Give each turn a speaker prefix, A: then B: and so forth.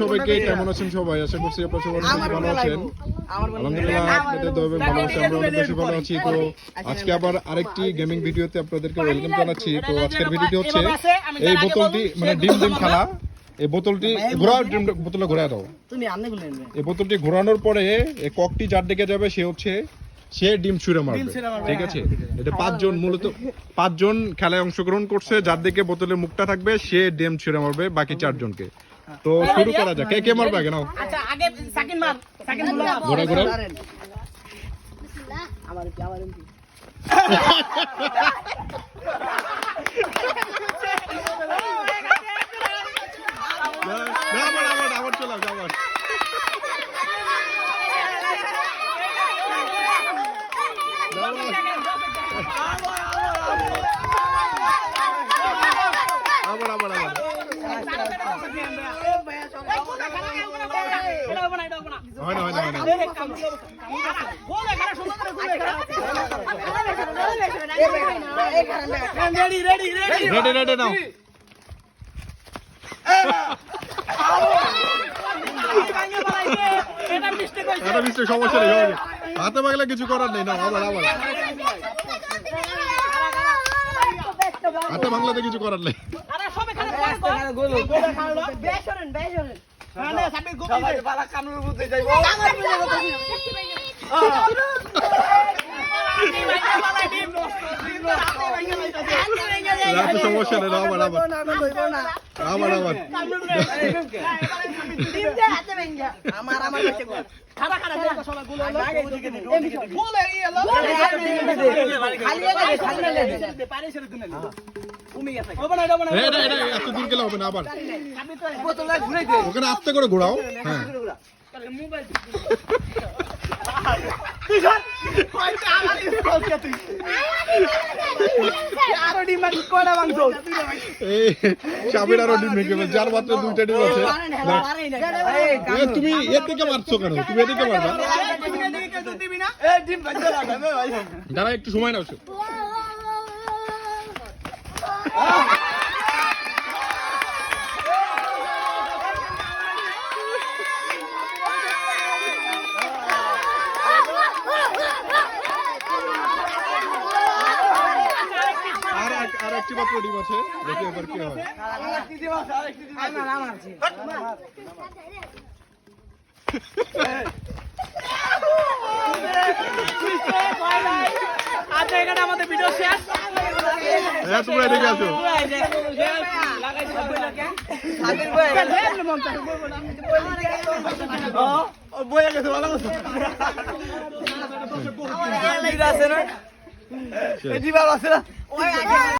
A: সবাইকে কেমন আছেন সবাই? আশা করছি আপনারা সবাই ভালো আছেন। আলহামদুলিল্লাহ আপনাদের দয়ায় ভালোবাসা আমরা অনেক বেশি ভালো আছি। তো আজকে আবার আরেকটি গেমিং ভিডিওতে আপনাদেরকে ওয়েলকাম জানাচ্ছি। তো আজকের ভিডিওটি হচ্ছে এই বোতলটি মানে ডিম খেলা। এই বোতলটি ঘোরাও, বোতলে ঘোরা দাও। এই বোতলটি ঘোরানোর পরে এই ককটি যার দিকে যাবে সে ডিম ছুঁড়ে মারবে, ঠিক আছে? এটা মূলত পাঁচজন খেলায় অংশগ্রহণ করছে। যার দিকে বোতলের মুখটা থাকবে সে ডিম ছুঁড়ে মারবে বাকি চারজনকে। তো শুরু করা যাক। কে মারবে আগে? নাও,
B: আচ্ছা আগে সাকিন মার, সাকিন
A: ঘোরা ঘোরা। আবার চলে আসবে আবার। সমস্যা নেই, হাতে পাগলে কিছু করার নেই। না আবার হাতে বাংলাতে কিছু করার নেই। সমস্যা নেই, এত দূর গেলে হবে না। আবার ওখানে আস্তে করে ঘোরাও। হ্যাঁ, চাবির আরো ডিম ভেঙে ফেলছে। আর মাত্র 2টা ডিম আছে। তুমি এর দিকে মারছো কেন? তুমি এদিকে মারবা। দাঁড়া, একটু সময় নাও। আর একটি মাত্র ডিম আছে, দেখি এবার কি হয়।
B: আমাদের ভিডিও শেষ।
A: তোমরা এদিকে আসো।
B: বইয়া গেছে ভালো কথা। আছে না?